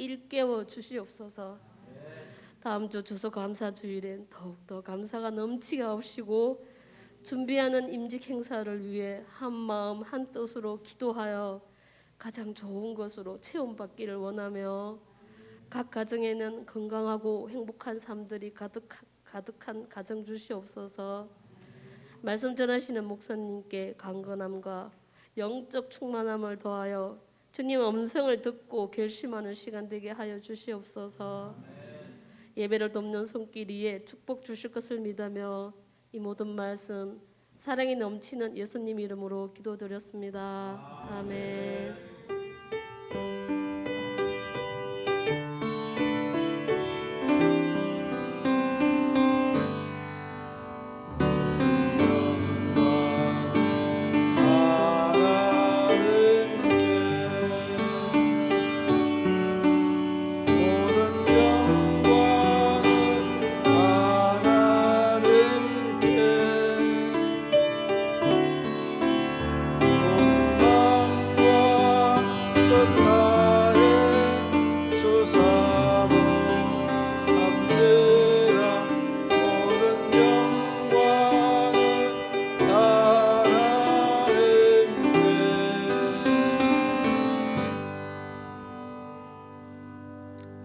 일깨워 주시옵소서. 다음 주 주소감사주일엔 더욱더 감사가 넘치게 하옵시고 준비하는 임직 행사를 위해 한 마음 한 뜻으로 기도하여 가장 좋은 것으로 체험받기를 원하며 각 가정에는 건강하고 행복한 삶들이 가득한 가정 주시옵소서. 말씀 전하시는 목사님께 강건함과 영적 충만함을 더하여 주님 음성을 듣고 결심하는 시간 되게 하여 주시옵소서. 예배를 돕는 손길 위에 축복 주실 것을 믿으며 이 모든 말씀 사랑이 넘치는 예수님 이름으로 기도드렸습니다. 아멘.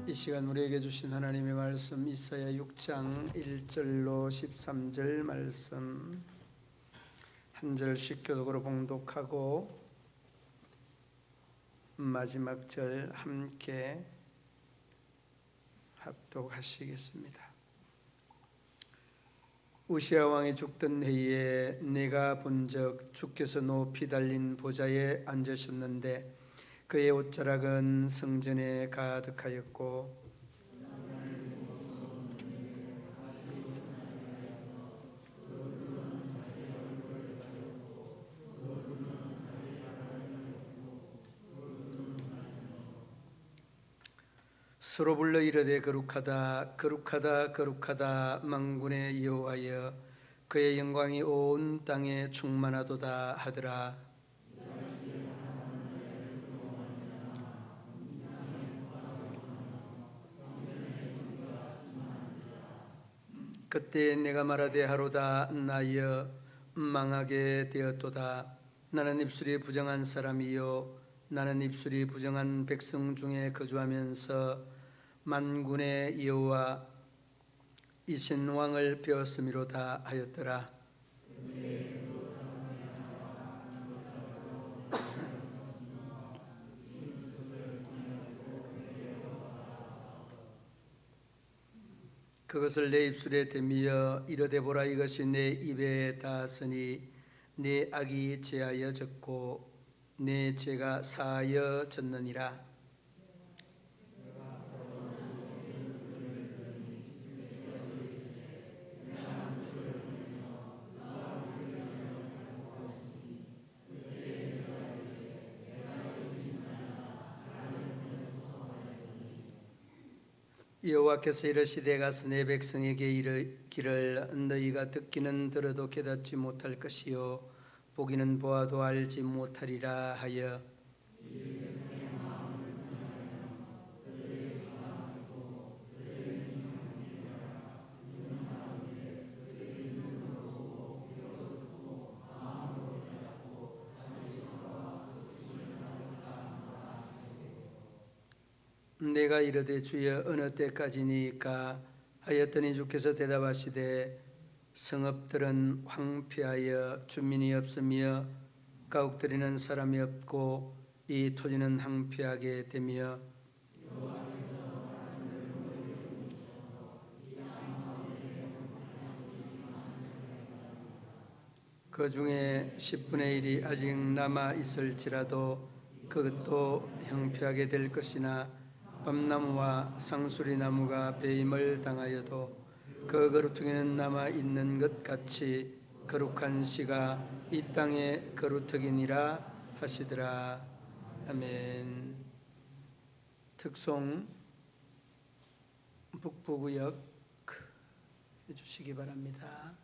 이 시간 우리에게 주신 하나님의 말씀 이사야 6장 1절로 13절 말씀 한 절씩 교독으로 봉독하고 마지막 절 함께 합독하시겠습니다. 우시야 왕이 죽던 해에 내가 본적 주께서 높이 달린 보좌에 앉으셨는데 그의 옷자락은 성전에 가득하였고 서로 불러 이르되 거룩하다 거룩하다 거룩하다 만군의 여호와여 그의 영광이 온 땅에 충만하도다 하더라. 그때 내가 말하되 하로다 나여 망하게 되었도다. 나는 입술이 부정한 사람이요 나는 입술이 부정한 백성 중에 거주하면서 만군의 여호와 이신 왕을 배웠음이로다 하였더라. 그것을 내 입술에 대미어 이르되 보라 이것이 내 입에 닿았으니 내 악이 제하여 졌고 내 죄가 사하여 졌느니라. 여호와께서 이르시되 가서 내 백성에게 이르기를 너희가 듣기는 들어도 깨닫지 못할 것이요 보기는 보아도 알지 못하리라 하여 내가 이르되 주여 어느 때까지니까 하였더니 주께서 대답하시되 성읍들은 황폐하여 주민이 없으며 가옥들이는 사람이 없고 이 토지는 황폐하게 되며 그 중에 10분의 1이 아직 남아 있을지라도 그것도 황폐하게 될 것이나 밤나무와 상수리나무가 배임을 당하여도 그 거루터기는 남아 있는 것 같이 거룩한 씨가 이 땅에 거루터기니라 하시더라. 아멘. 특송 북부구역 해주시기 바랍니다.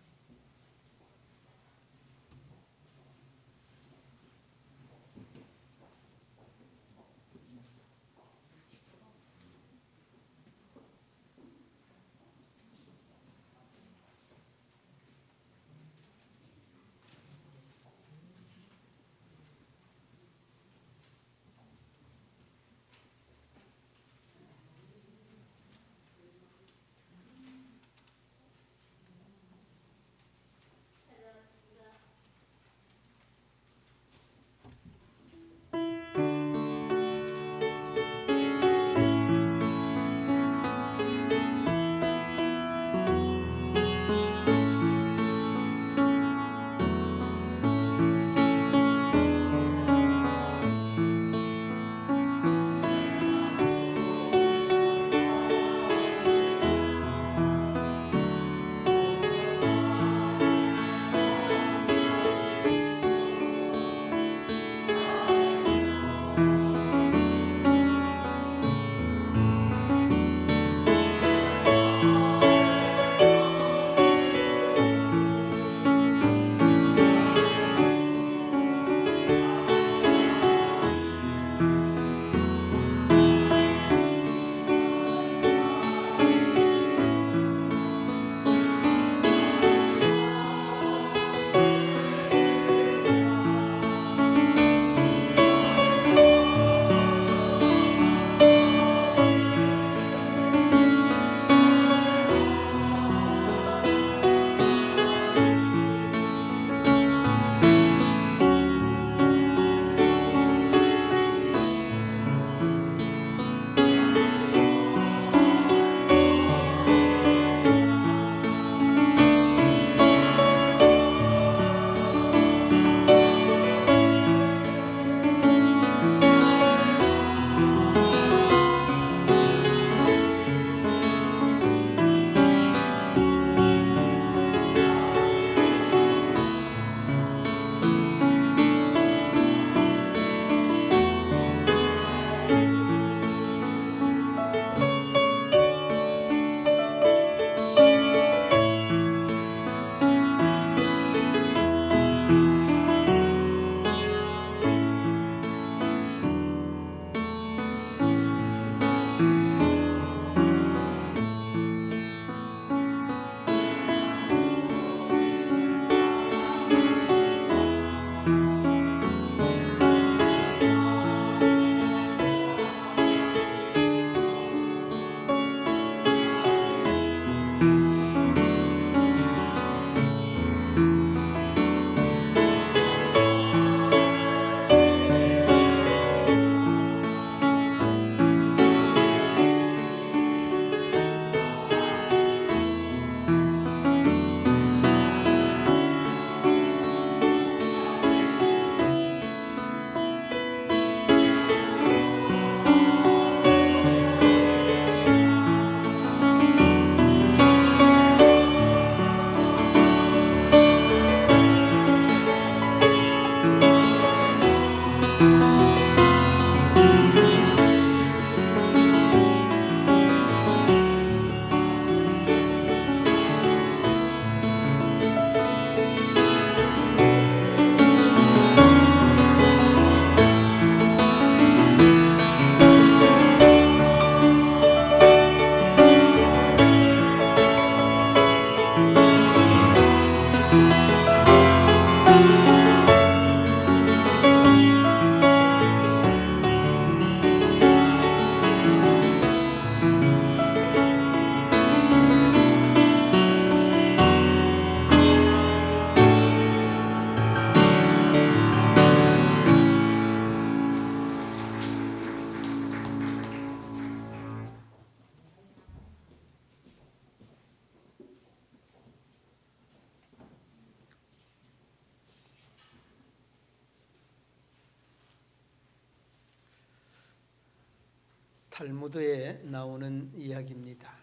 탈무드에 나오는 이야기입니다.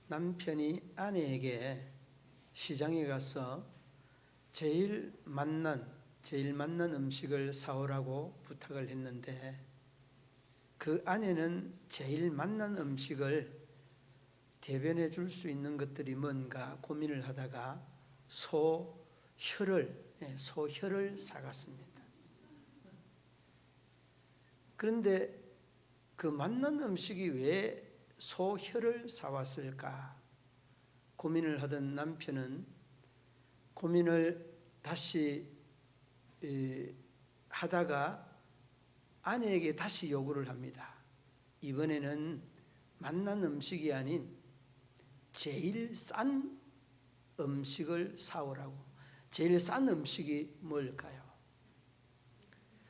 남편이 아내에게 시장에 가서 제일 맛난 음식을 사오라고 부탁을 했는데, 그 아내는 제일 맛난 음식을 대변해 줄 수 있는 것들이 뭔가 고민을 하다가 소혀를 사갔습니다. 그런데 그 맛난 음식이 왜 소혀를 사왔을까 고민을 하던 남편은 고민을 다시 하다가 아내에게 다시 요구를 합니다. 이번에는 맛난 음식이 아닌 제일 싼 음식을 사오라고. 제일 싼 음식이 뭘까요?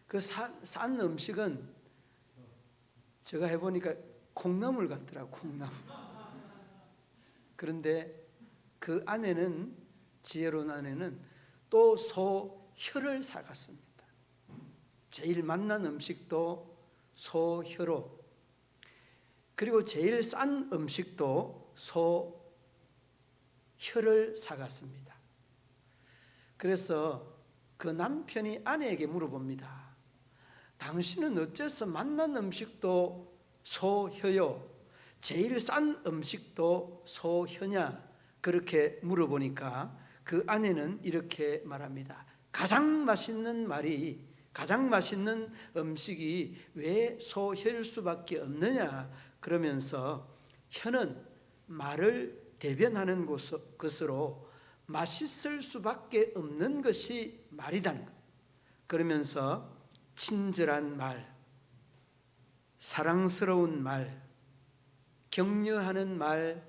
그 싼 음식은 제가 해보니까 콩나물 같더라고, 콩나물. 그런데 그 아내는, 지혜로운 아내는 또 소혀를 사갔습니다. 제일 맛난 음식도 소혀로, 그리고 제일 싼 음식도 소혀를 사갔습니다. 그래서 그 남편이 아내에게 물어봅니다. 당신은 어째서 맛난 음식도 소혀요, 제일 싼 음식도 소혀냐? 그렇게 물어보니까 그 아내는 이렇게 말합니다. 가장 맛있는 음식이 왜 소혀일 수밖에 없느냐? 그러면서 혀는 말을 대변하는 것으로 맛있을 수밖에 없는 것이 말이다는 것. 그러면서 친절한 말, 사랑스러운 말, 격려하는 말,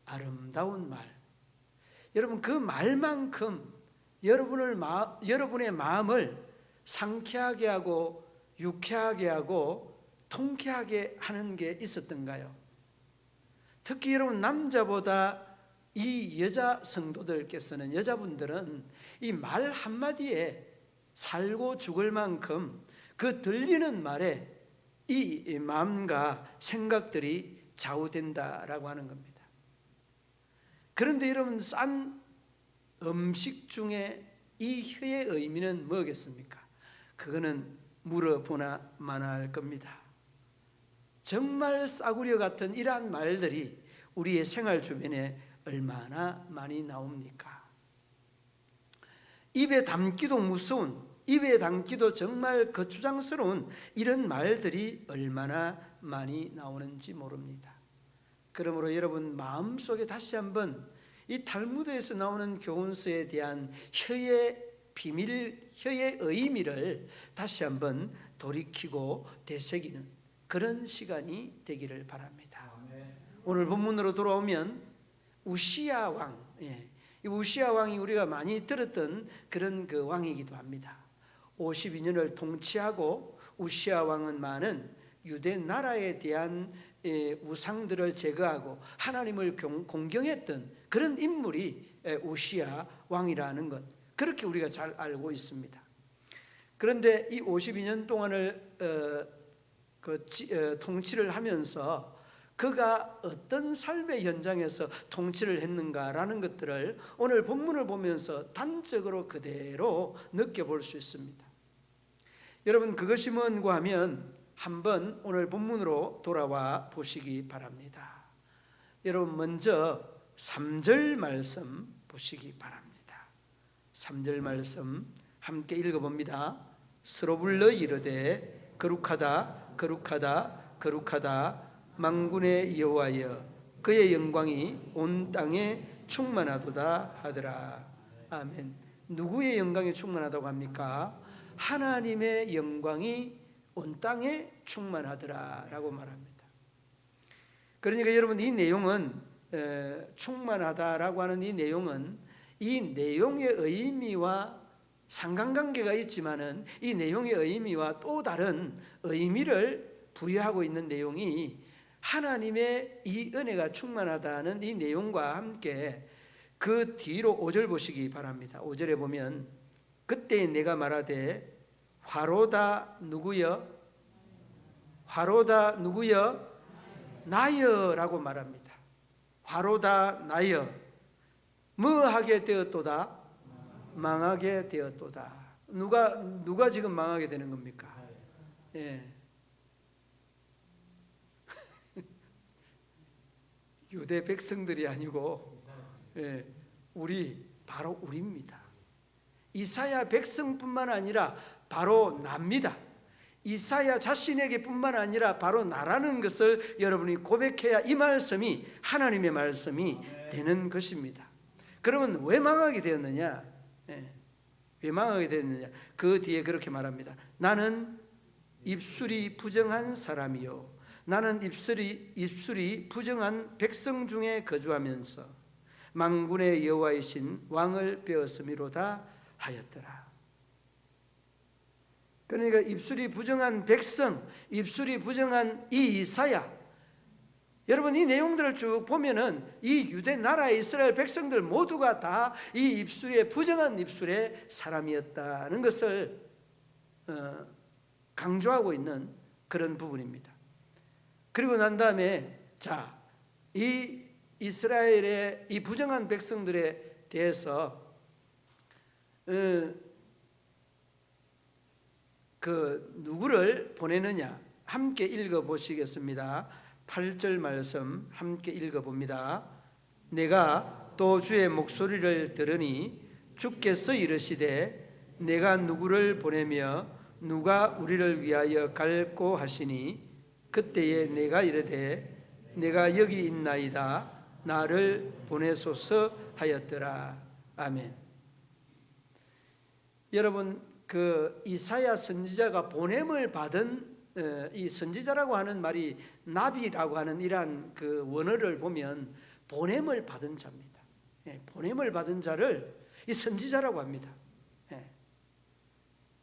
아름다운 말, 여러분 그 말만큼 여러분의 마음을 상쾌하게 하고 유쾌하게 하고 통쾌하게 하는 게 있었던가요? 특히 여러분 남자보다 이 여자 성도들께서는, 여자분들은 이 말 한마디에 살고 죽을 만큼 그 들리는 말에 이 마음과 생각들이 좌우된다라고 하는 겁니다. 그런데 여러분 싼 음식 중에 이 혀의 의미는 뭐겠습니까? 그거는 물어보나 마나 할 겁니다. 정말 싸구려 같은 이러한 말들이 우리의 생활 주변에 얼마나 많이 나옵니까? 입에 담기도 무서운, 입에 담기도 정말 거추장스러운 이런 말들이 얼마나 많이 나오는지 모릅니다. 그러므로 여러분 마음속에 다시 한번 이 탈무드에서 나오는 교훈서에 대한 혀의 비밀, 혀의 의미를 다시 한번 돌이키고 되새기는 그런 시간이 되기를 바랍니다. 오늘 본문으로 돌아오면 우시야 왕, 이 우시야 왕이 우리가 많이 들었던 그런 그 왕이기도 합니다. 52년을 통치하고 우시야 왕은 많은 유대 나라에 대한 우상들을 제거하고 하나님을 공경했던 그런 인물이 우시야 왕이라는 것, 그렇게 우리가 잘 알고 있습니다. 그런데 이 52년 동안을 통치를 하면서 그가 어떤 삶의 현장에서 통치를 했는가라는 것들을 오늘 본문을 보면서 단적으로 그대로 느껴볼 수 있습니다. 여러분 그것이 뭔가 하면 한번 오늘 본문으로 돌아와 보시기 바랍니다. 여러분 먼저 3절 말씀 보시기 바랍니다. 3절 말씀 함께 읽어봅니다. 서로 불러 이르되 거룩하다 거룩하다 거룩하다 만군의 여호와여, 그의 영광이 온 땅에 충만하도다 하더라. 아멘. 누구의 영광이 충만하다고 합니까? 하나님의 영광이 온 땅에 충만하더라 라고 말합니다. 그러니까 여러분 이 내용은 충만하다라고 하는 이 내용은 이 내용의 의미와 상관관계가 있지만은 이 내용의 의미와 또 다른 의미를 부여하고 있는 내용이 하나님의 이 은혜가 충만하다는 이 내용과 함께 그 뒤로 5절 보시기 바랍니다. 5절에 보면 그때 내가 말하되 화로다 누구여? 화로다 누구여? 나여라고 말합니다. 화로다 나여. 뭐 하게 되었도다? 망하게 되었도다. 누가 지금 망하게 되는 겁니까? 예. 유대 백성들이 아니고 바로 우리입니다. 이사야 백성뿐만 아니라 바로 납니다. 이사야 자신에게 뿐만 아니라 바로 나라는 것을 여러분이 고백해야 이 말씀이 하나님의 말씀이 되는 것입니다. 그러면 왜 망하게 되었느냐? 왜 망하게 되었느냐? 그 뒤에 그렇게 말합니다. 나는 입술이 부정한 사람이요, 나는 입술이 부정한 백성 중에 거주하면서 만군의 여호와이신 왕을 빼었음이로다 하였더라. 그러니까 입술이 부정한 백성, 입술이 부정한 이 이사야, 여러분 이 내용들을 쭉 보면은 이 유대 나라의 이스라엘 백성들 모두가 다 이 입술에 부정한 입술의 사람이었다는 것을 강조하고 있는 그런 부분입니다. 그리고 난 다음에 이 이스라엘의 이 부정한 백성들에 대해서 누구를 보내느냐 함께 읽어보시겠습니다. 8절 말씀 함께 읽어봅니다. 내가 또 주의 목소리를 들으니 주께서 이르시되 내가 누구를 보내며 누가 우리를 위하여 갈꼬 하시니 그때에 내가 이르되 내가 여기 있나이다 나를 보내소서 하였더라. 아멘. 여러분 그 이사야 선지자가 보냄을 받은 이 선지자라고 하는 말이 나비라고 하는 이러한 그 원어를 보면 보냄을 받은 자입니다. 보냄을 받은 자를 이 선지자라고 합니다.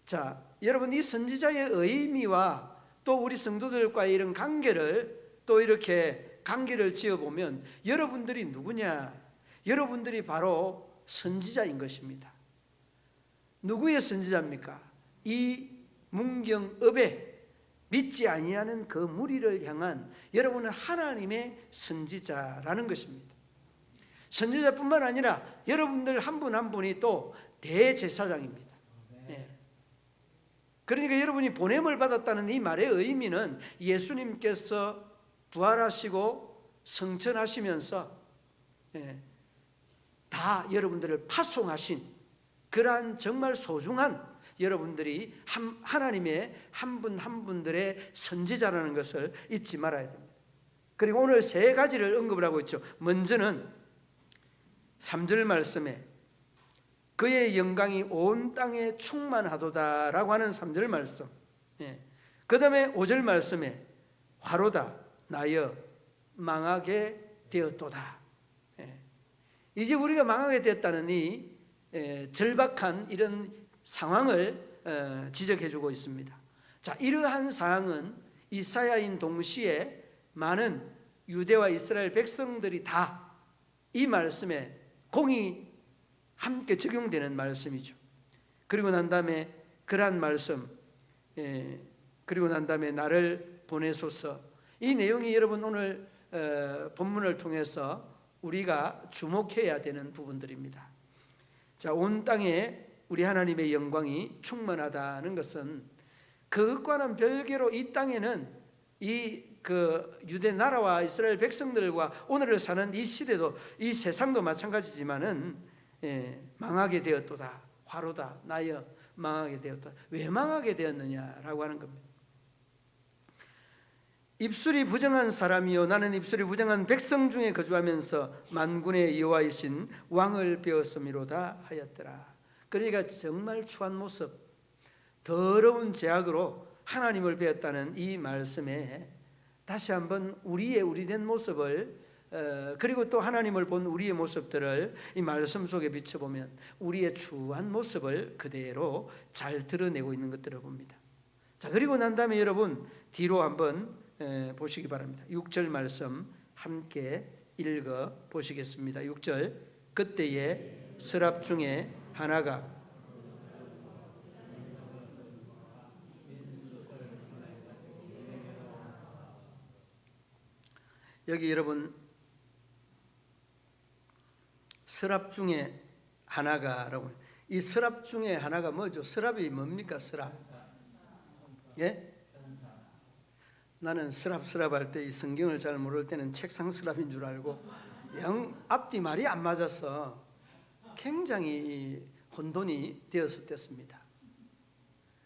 자, 여러분 이 선지자의 의미와 또 우리 성도들과의 이런 관계를 또 이렇게 관계를 지어보면 여러분들이 누구냐? 여러분들이 바로 선지자인 것입니다. 누구의 선지자입니까? 이 문경읍에 믿지 아니하는 그 무리를 향한 여러분은 하나님의 선지자라는 것입니다. 선지자뿐만 아니라 여러분들 한 분 한 분이 또 대제사장입니다. 그러니까 여러분이 보냄을 받았다는 이 말의 의미는 예수님께서 부활하시고 성천하시면서 다 여러분들을 파송하신 그러한 정말 소중한 여러분들이 하나님의 한 분 한 분들의 선지자라는 것을 잊지 말아야 됩니다. 그리고 오늘 세 가지를 언급을 하고 있죠. 먼저는 3절 말씀에 그의 영광이 온 땅에 충만하도다라고 하는 3절 말씀. 그 다음에 5절 말씀에 화로다 나여 망하게 되었도다. 이제 우리가 망하게 됐다는 이 절박한 이런 상황을 지적해 주고 있습니다. 자, 이러한 사항은 이사야인 동시에 많은 유대와 이스라엘 백성들이 다 이 말씀에 공이 함께 적용되는 말씀이죠. 그리고 난 다음에 그러한 말씀, 그리고 난 다음에 나를 보내소서. 이 내용이 여러분 오늘 본문을 통해서 우리가 주목해야 되는 부분들입니다. 자, 온 땅에 우리 하나님의 영광이 충만하다는 것은 그것과는 별개로 이 땅에는 그 유대 나라와 이스라엘 백성들과 오늘을 사는 이 시대도 이 세상도 마찬가지지만은 망하게 되었도다. 화로다 나여 망하게 되었다. 왜 망하게 되었느냐라고 하는 겁니다. 입술이 부정한 사람이요 나는 입술이 부정한 백성 중에 거주하면서 만군의 여호와이신 왕을 배웠음이로다 하였더라. 그러니까 정말 추한 모습, 더러운 죄악으로 하나님을 배웠다는 이 말씀에 다시 한번 우리의 우리된 모습을 그리고 또 하나님을 본 우리의 모습들을 이 말씀 속에 비춰보면 우리의 추한 모습을 그대로 잘 드러내고 있는 것들을 봅니다. 자, 그리고 난 다음에 여러분 뒤로 한번 보시기 바랍니다. 6절 말씀 함께 읽어 보시겠습니다. 6절 그때에 서랍 중에 하나가 여기 여러분 서랍 중에 하나가라고. 이 서랍 중에 하나가 뭐죠? 서랍이 뭡니까? 서랍. 예? 나는 서랍 할 때 이 성경을 잘 모를 때는 책상 서랍인 줄 알고 영 앞뒤 말이 안 맞아서 굉장히 혼돈이 되었습니다.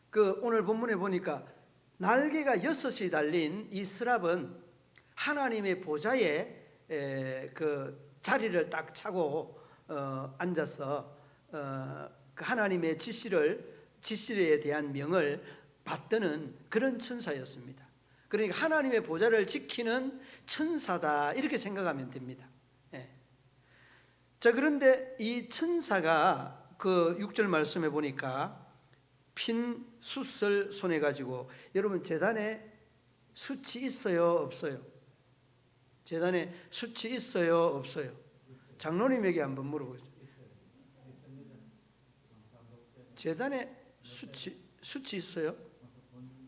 그 오늘 본문에 보니까 날개가 6이 달린 이 서랍은 하나님의 보좌에 그 자리를 딱 차고 앉아서 그 하나님의 지시에 대한 명을 받드는 그런 천사였습니다. 그러니까 하나님의 보좌를 지키는 천사다 이렇게 생각하면 됩니다. 예. 자, 그런데 이 천사가 그 6절 말씀에 보니까 핀 숯을 손에 가지고, 여러분 제단에 숯이 있어요 없어요? 제단에 숯이 있어요 없어요? 장로님에게 한번 물어보세요. 제단에 숯이 있어요?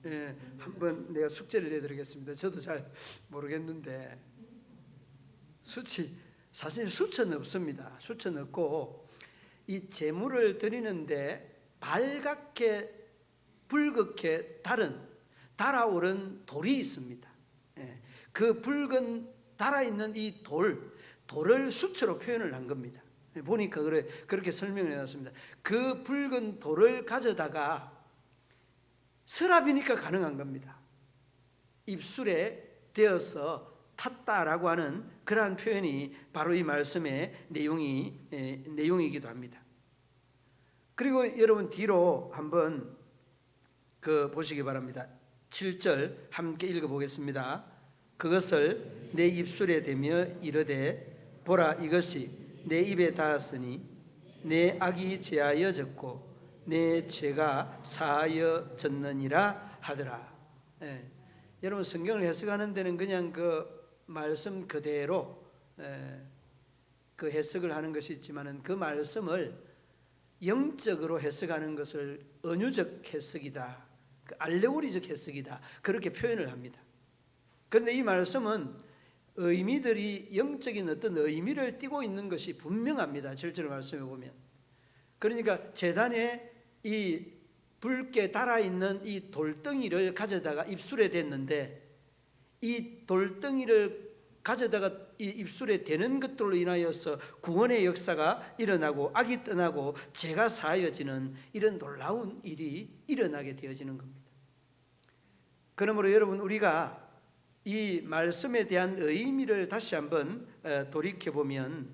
예, 한번 내가 숙제를 내드리겠습니다. 저도 잘 모르겠는데 사실 숯은 없습니다. 숯은 없고 이 제물을 드리는데 발갛게 붉게 달아오른 돌이 있습니다. 예, 그 붉은 달아있는 이 돌을 숯으로 표현을 한 겁니다. 보니까 그렇게 설명을 해놨습니다. 그 붉은 돌을 가져다가 서랍이니까 가능한 겁니다. 입술에 대어서 탔다라고 하는 그러한 표현이 바로 이 말씀의 내용이기도 합니다. 그리고 여러분 뒤로 한번 보시기 바랍니다. 7절 함께 읽어보겠습니다. 그것을 내 입술에 대며 이르되 보라, 이것이 내 입에 닿았으니 내 악이 제하여졌고 내 죄가 사하여졌느니라 하더라. 예. 여러분 성경을 해석하는 데는 그냥 그 말씀 그대로 그 해석을 하는 것이 있지만은 그 말씀을 영적으로 해석하는 것을 은유적 해석이다, 그 알레고리적 해석이다, 그렇게 표현을 합니다. 그런데 이 말씀은 의미들이 영적인 어떤 의미를 띠고 있는 것이 분명합니다. 7절 말씀에 보면. 그러니까 제단에 이 붉게 달아있는 이 돌덩이를 가져다가 입술에 댔는데, 이 돌덩이를 가져다가 이 입술에 대는 것들로 인하여서 구원의 역사가 일어나고 악이 떠나고 죄가 사하여지는 이런 놀라운 일이 일어나게 되어지는 겁니다. 그러므로 여러분 우리가 이 말씀에 대한 의미를 다시 한번 돌이켜보면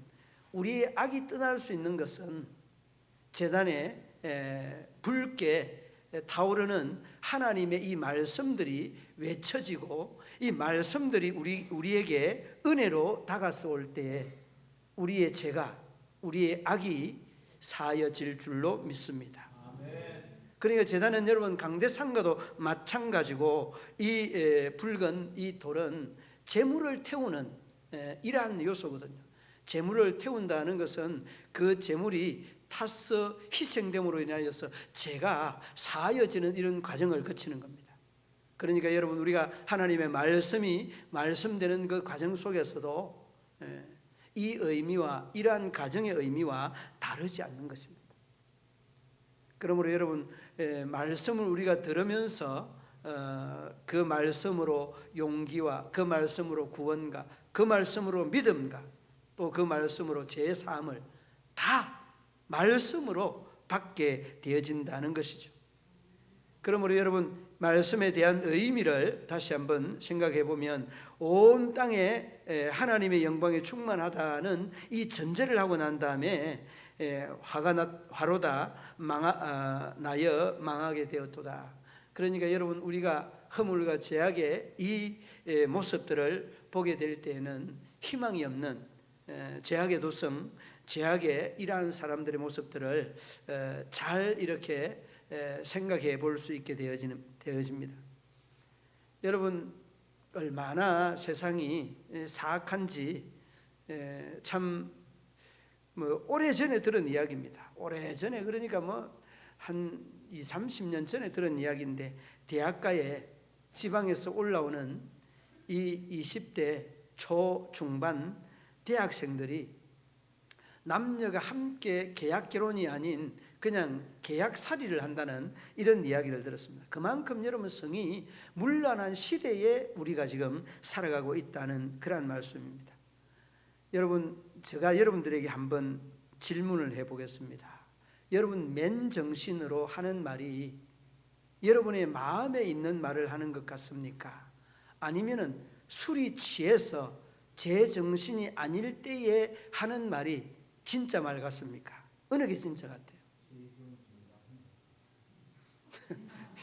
우리의 악이 떠날 수 있는 것은 제단에 붉게 타오르는 하나님의 이 말씀들이 외쳐지고 이 말씀들이 우리에게 은혜로 다가서올 때에 우리의 죄가, 우리의 악이 사하여질 줄로 믿습니다. 그러니까 제단은 여러분 강대상과도 마찬가지고 이 붉은 이 돌은 재물을 태우는 이러한 요소거든요. 재물을 태운다는 것은 그 재물이 타서 희생됨으로 인하여서 죄가 사하여지는 이런 과정을 거치는 겁니다. 그러니까 여러분 우리가 하나님의 말씀이 말씀되는 그 과정 속에서도 이 의미와 이러한 가정의 의미와 다르지 않는 것입니다. 그러므로 여러분 말씀을 우리가 들으면서 그 말씀으로 용기와 그 말씀으로 구원과 그 말씀으로 믿음과 또 그 말씀으로 죄의 사함을 다 말씀으로 받게 되어진다는 것이죠. 그러므로 여러분 말씀에 대한 의미를 다시 한번 생각해 보면 온 땅에 하나님의 영광이 충만하다는 이 전제를 하고 난 다음에 화로다 나여 망하게 되었도다. 그러니까 여러분 우리가 허물과 죄악의 이 모습들을 보게 될 때에는 희망이 없는 죄악의 도성, 죄악의 이러한 사람들의 모습들을 잘 이렇게 생각해 볼 수 있게 되어집니다. 여러분 얼마나 세상이 사악한지 참 오래전에 들은 이야기입니다. 오래전에, 그러니까 한 20, 30년 전에 들은 이야기인데, 대학가에 지방에서 올라오는 이 20대 초, 중반 대학생들이 남녀가 함께 계약 결혼이 아닌 그냥 계약살이를 한다는 이런 이야기를 들었습니다. 그만큼 여러분 성이 문란한 시대에 우리가 지금 살아가고 있다는 그런 말씀입니다. 여러분, 제가 여러분들에게 한번 질문을 해보겠습니다. 여러분, 맨정신으로 하는 말이 여러분의 마음에 있는 말을 하는 것 같습니까? 아니면은 술이 취해서 제 정신이 아닐 때에 하는 말이 진짜 말 같습니까? 어느 게 진짜 같아요?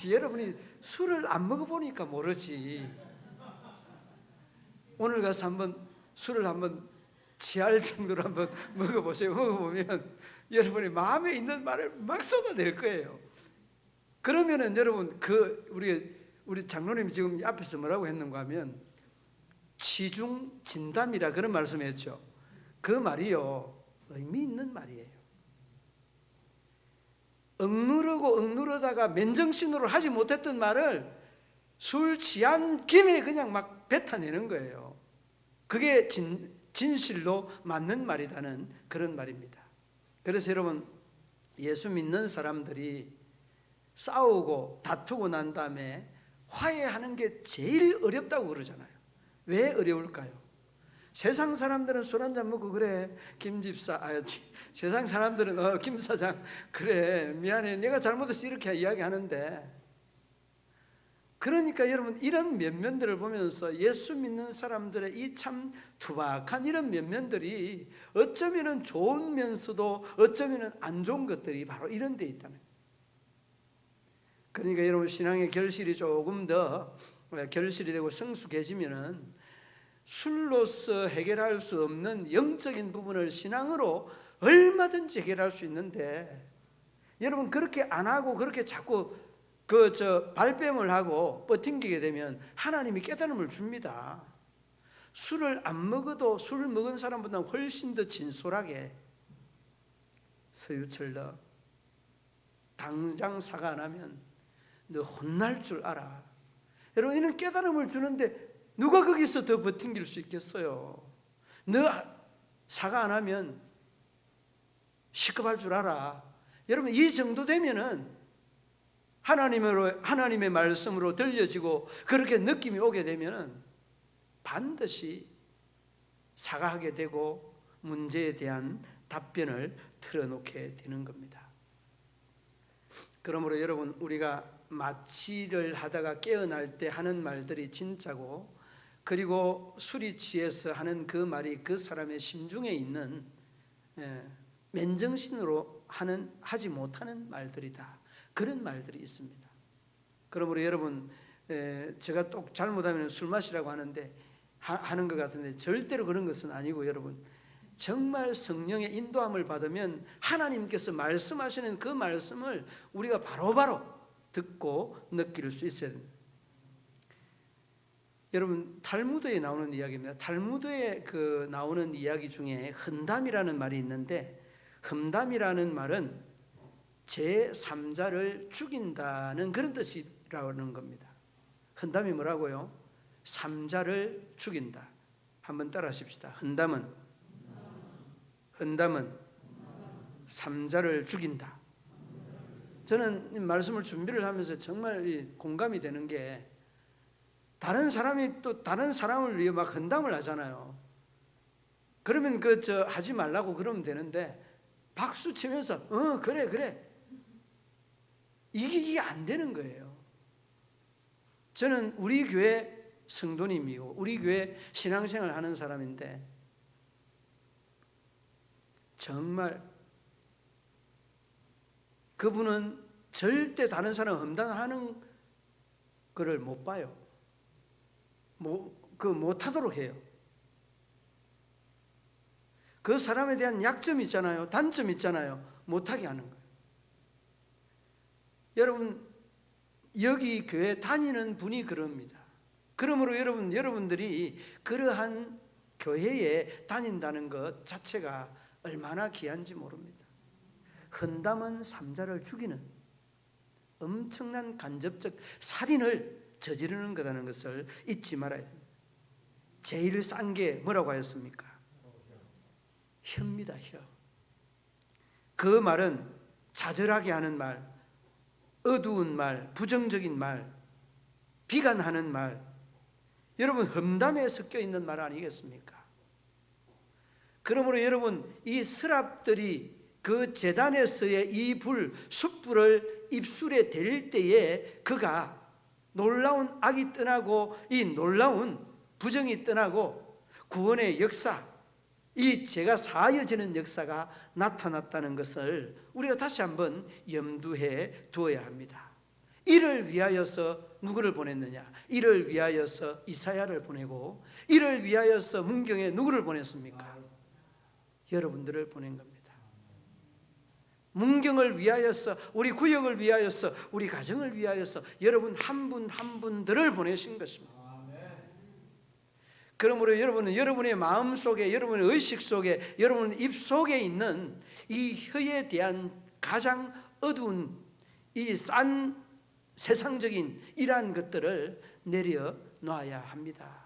여러분이 술을 안 먹어보니까 모르지. 오늘 가서 한번 술을 한번 취할 정도로 한번 먹어보세요. 먹어보면 여러분의 마음에 있는 말을 막 쏟아낼 거예요. 그러면은 여러분 우리 장로님이 지금 앞에서 뭐라고 했는가 하면 취중 진담이라 그런 말씀했죠. 그 말이요 의미 있는 말이에요. 억누르다가 맨정신으로 하지 못했던 말을 술 취한 김에 그냥 막 뱉어내는 거예요. 그게 진실로 맞는 말이라는 그런 말입니다. 그래서 여러분, 예수 믿는 사람들이 싸우고 다투고 난 다음에 화해하는 게 제일 어렵다고 그러잖아요. 왜 어려울까요? 세상 사람들은 술 한잔 먹고 그래 김 집사 세상 사람들은 김 사장 그래 미안해 내가 잘못해서 이렇게 이야기하는데, 그러니까 여러분 이런 면면들을 보면서 예수 믿는 사람들의 이 참 투박한 이런 면면들이 어쩌면은 좋으면서도 어쩌면은 안 좋은 것들이 바로 이런 데 있다는 거예요. 그러니까 여러분 신앙의 결실이 조금 더 결실이 되고 성숙해지면은 술로서 해결할 수 없는 영적인 부분을 신앙으로 얼마든지 해결할 수 있는데, 여러분 그렇게 안 하고 그렇게 자꾸 발뺌을 하고 버팅기게 되면 하나님이 깨달음을 줍니다. 술을 안 먹어도 술 먹은 사람보다 훨씬 더 진솔하게 서유철 너 당장 사과 안 하면 너 혼날 줄 알아. 여러분 이런 깨달음을 주는데 누가 거기서 더 버팅길 수 있겠어요? 너 사과 안 하면 시급할 줄 알아. 여러분 이 정도 되면은 하나님의 말씀으로 들려지고 그렇게 느낌이 오게 되면은 반드시 사과하게 되고 문제에 대한 답변을 틀어놓게 되는 겁니다. 그러므로 여러분 우리가 마취를 하다가 깨어날 때 하는 말들이 진짜고, 그리고 술이 취해서 하는 그 말이 그 사람의 심중에 있는 맨정신으로 하지 못하는 말들이다. 그런 말들이 있습니다. 그러므로 여러분 제가 또 잘못하면 술 마시라고 하는 것 같은데 절대로 그런 것은 아니고, 여러분 정말 성령의 인도함을 받으면 하나님께서 말씀하시는 그 말씀을 우리가 바로바로 듣고 느낄 수 있어야 됩니다. 여러분 탈무드에 나오는 이야기입니다. 탈무드에 나오는 이야기 중에 흠담이라는 말이 있는데, 흠담이라는 말은 제3자를 죽인다는 그런 뜻이라는 겁니다. 흠담이 뭐라고요? 3자를 죽인다. 한번 따라 하십시다. 흠담은 3자를 죽인다. 저는 이 말씀을 준비를 하면서 정말 공감이 되는 게, 다른 사람이 또 다른 사람을 위해 막 험담을 하잖아요. 그러면 하지 말라고 그러면 되는데 박수 치면서 그래 이게 안 되는 거예요. 저는 우리 교회 성도님이고 우리 교회 신앙생활 하는 사람인데 정말 그분은 절대 다른 사람 험담하는 것을 못 봐요. 못하도록 해요. 그 사람에 대한 약점이 있잖아요. 단점이 있잖아요. 못하게 하는 거예요. 여러분 여기 교회 다니는 분이 그럽니다. 그러므로 여러분들이 그러한 교회에 다닌다는 것 자체가 얼마나 귀한지 모릅니다. 험담은 3자를 죽이는 엄청난 간접적 살인을 저지르는 거라는 것을 잊지 말아야 됩니다. 제일 싼 게 뭐라고 하였습니까? 혀입니다. 혀. 그 말은 좌절하게 하는 말, 어두운 말, 부정적인 말, 비관하는 말, 여러분 험담에 섞여 있는 말 아니겠습니까? 그러므로 여러분 이 서랍들이 그 제단에서의 이 숯불을 입술에 댈 때에 그가 놀라운 악이 떠나고 이 놀라운 부정이 떠나고 구원의 역사, 이 죄가 사하여지는 역사가 나타났다는 것을 우리가 다시 한번 염두에 두어야 합니다. 이를 위하여서 누구를 보냈느냐? 이를 위하여서 이사야를 보내고 이를 위하여서 문경에 누구를 보냈습니까? 여러분들을 보낸 겁니다. 문경을 위하여서, 우리 구역을 위하여서, 우리 가정을 위하여서 여러분 한 분 한 분들을 보내신 것입니다. 그러므로 여러분은 여러분의 마음 속에, 여러분의 의식 속에, 여러분의 입 속에 있는 이 혀에 대한 가장 어두운 이 싼 세상적인 이러한 것들을 내려놔야 합니다.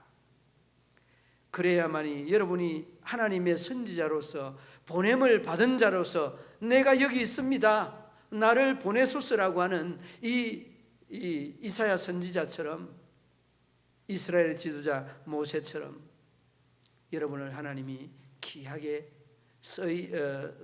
그래야만이 여러분이 하나님의 선지자로서 보냄을 받은 자로서 내가 여기 있습니다, 나를 보내소서라고 하는 이사야 선지자처럼, 이스라엘 지도자 모세처럼 여러분을 하나님이 귀하게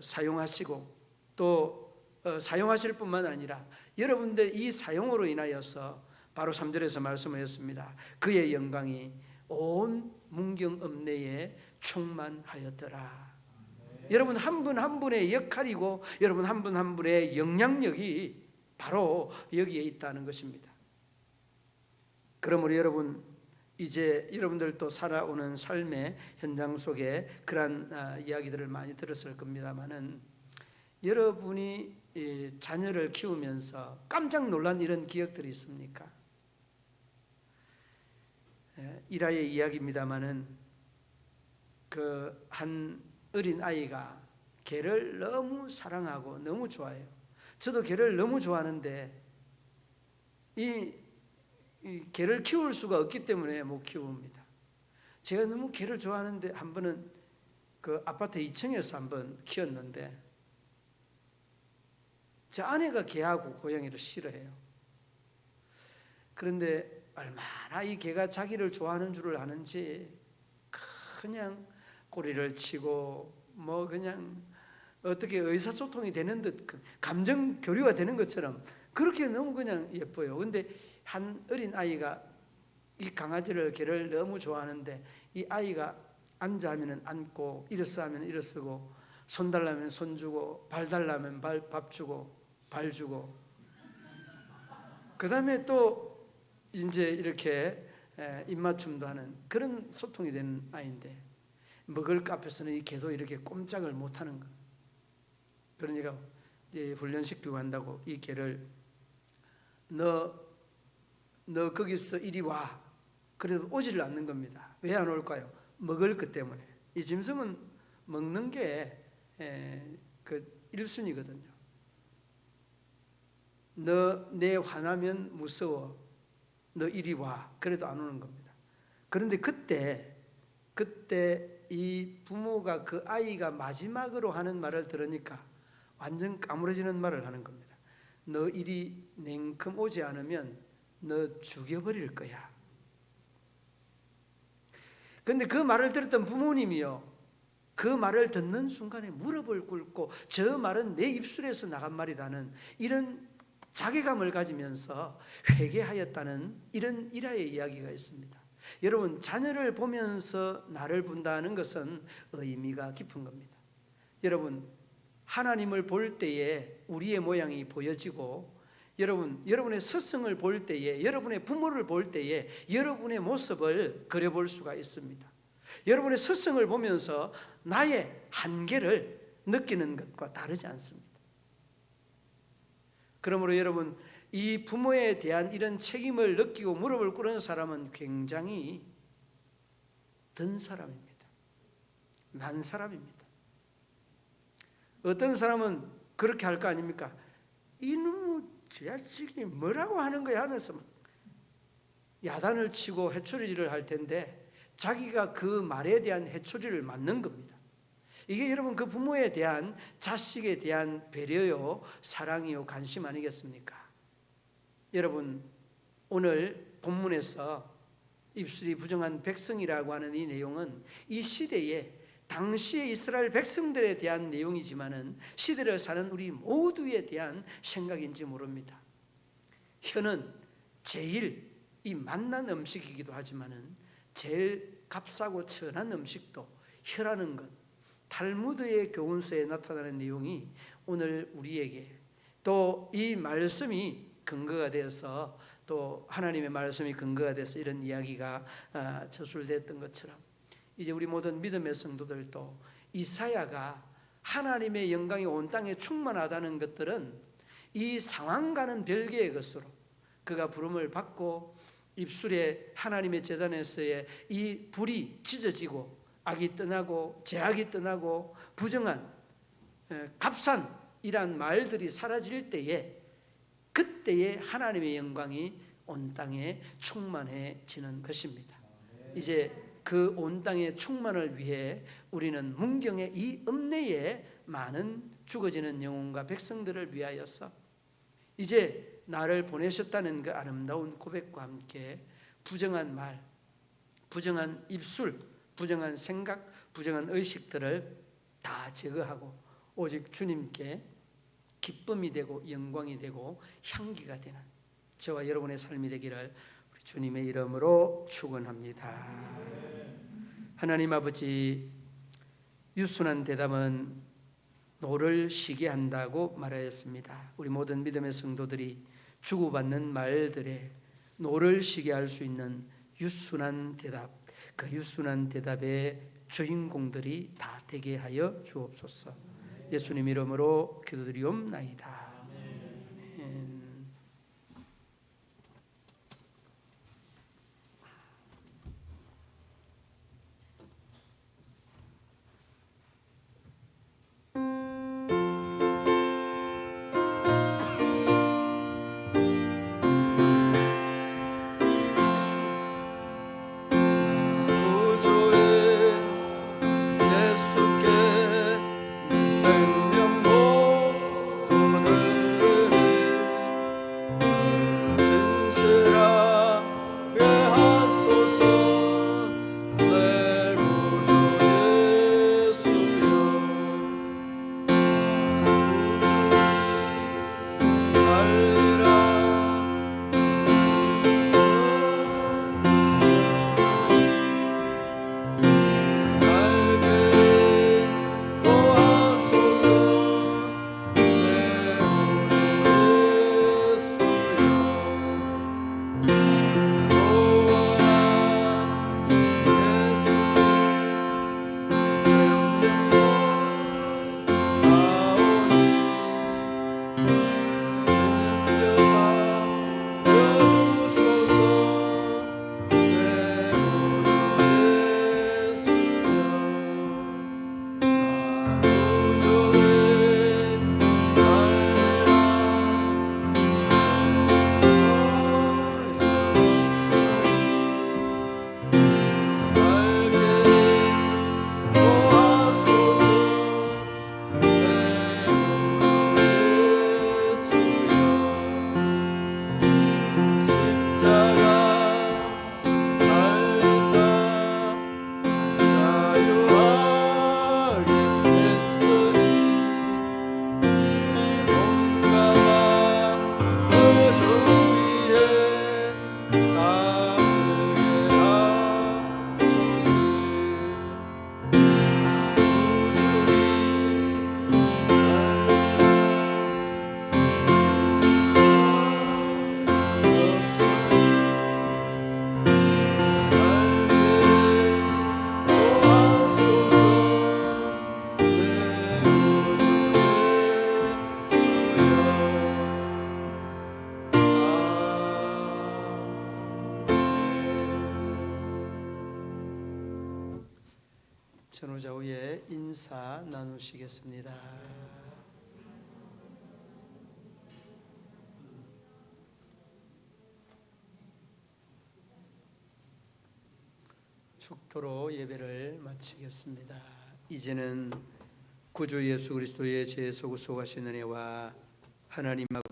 사용하시고 또 사용하실 뿐만 아니라 여러분들 이 사용으로 인하여서 바로 3절에서 말씀하셨습니다. 그의 영광이 온 문경 읍내에 충만하였더라. 여러분 한 분 한 분의 역할이고 여러분 한 분 한 분의 영향력이 바로 여기에 있다는 것입니다. 그러므로 여러분 이제 여러분들도 살아오는 삶의 현장 속에 그러한 이야기들을 많이 들었을 겁니다만은 여러분이 자녀를 키우면서 깜짝 놀란 이런 기억들이 있습니까? 일화의 이야기입니다만은 그 한 어린 아이가 개를 너무 사랑하고 너무 좋아해요. 저도 개를 너무 좋아하는데 이 개를 키울 수가 없기 때문에 못 키웁니다. 제가 너무 개를 좋아하는데 한 번은 그 아파트 2층에서 한번 키웠는데 제 아내가 개하고 고양이를 싫어해요. 그런데 얼마나 이 개가 자기를 좋아하는 줄을 아는지 그냥 꼬리를 치고 뭐 그냥 어떻게 의사소통이 되는 듯 감정 교류가 되는 것처럼 그렇게 너무 그냥 예뻐요. 근데 한 어린 아이가 이 강아지를 개를 너무 좋아하는데 이 아이가 앉아 하면 앉고 일어서 하면 일어서고 손 달라면 손 주고 발 달라면 밥 주고 발 주고 그 다음에 또 이제 이렇게 입맞춤도 하는 그런 소통이 되는 아이인데 먹을 것 앞에서는 이 개도 이렇게 꼼짝을 못하는 거. 그러니까 이제 훈련시키고 한다고 이 개를 너 거기서 이리 와. 그래도 오지를 않는 겁니다. 왜 안 올까요? 먹을 것 때문에. 이 짐승은 먹는 게 그 1순위거든요. 너 내 화나면 무서워. 너 이리 와. 그래도 안 오는 겁니다. 그런데 그때 이 부모가 그 아이가 마지막으로 하는 말을 들으니까 완전 까무러지는 말을 하는 겁니다. 너 이리 냉큼 오지 않으면 너 죽여버릴 거야. 그런데 그 말을 들었던 부모님이요, 그 말을 듣는 순간에 무릎을 꿇고 저 말은 내 입술에서 나간 말이다는 이런 자괴감을 가지면서 회개하였다는 이런 일화의 이야기가 있습니다. 여러분 자녀를 보면서 나를 본다는 것은 의미가 깊은 겁니다. 여러분 하나님을 볼 때에 우리의 모양이 보여지고 여러분의 스승을 볼 때에, 여러분의 부모를 볼 때에 여러분의 모습을 그려볼 수가 있습니다. 여러분의 스승을 보면서 나의 한계를 느끼는 것과 다르지 않습니다. 그러므로 여러분 이 부모에 대한 이런 책임을 느끼고 무릎을 꿇은 사람은 굉장히 든 사람입니다. 난 사람입니다. 어떤 사람은 그렇게 할 거 아닙니까? 이놈의 자식이 뭐라고 하는 거야 하면서 야단을 치고 회초리질을 할 텐데 자기가 그 말에 대한 회초리를 맞는 겁니다. 이게 여러분 그 부모에 대한 자식에 대한 배려요, 사랑이요, 관심 아니겠습니까? 여러분 오늘 본문에서 입술이 부정한 백성이라고 하는 이 내용은 이 시대에 당시의 이스라엘 백성들에 대한 내용이지만은 시대를 사는 우리 모두에 대한 생각인지 모릅니다. 혀는 제일 이 맛난 음식이기도 하지만은 제일 값싸고 천한 음식도 혀라는 것, 탈무드의 교훈서에 나타나는 내용이 오늘 우리에게 또 이 말씀이 근거가 되어서 또 하나님의 말씀이 근거가 돼서 이런 이야기가 저술됐던 것처럼 이제 우리 모든 믿음의 성도들도 이사야가 하나님의 영광이 온 땅에 충만하다는 것들은 이 상황과는 별개의 것으로 그가 부름을 받고 입술에 하나님의 제단에서의 이 불이 찢어지고 악이 떠나고 죄악이 떠나고 부정한 값산 이란 말들이 사라질 때에 그때에 하나님의 영광이 온 땅에 충만해지는 것입니다. 이제 그 온 땅의 충만을 위해 우리는 문경의 이 읍내에 많은 죽어지는 영혼과 백성들을 위하여서 이제 나를 보내셨다는 그 아름다운 고백과 함께 부정한 말, 부정한 입술, 부정한 생각, 부정한 의식들을 다 제거하고 오직 주님께 기쁨이 되고 영광이 되고 향기가 되는 저와 여러분의 삶이 되기를 우리 주님의 이름으로 축원합니다. 하나님 아버지, 유순한 대답은 노를 쉬게 한다고 말하였습니다. 우리 모든 믿음의 성도들이 주고받는 말들에 노를 쉬게 할 수 있는 유순한 대답, 그 유순한 대답의 주인공들이 다 되게 하여 주옵소서. 예수님 이름으로 기도드리옵나이다. 전후자 후에 인사 나누시겠습니다. 축도로 예배를 마치겠습니다. 이제는 구주 예수 그리스도의 죄 속을 속하신 은혜와 하나님하고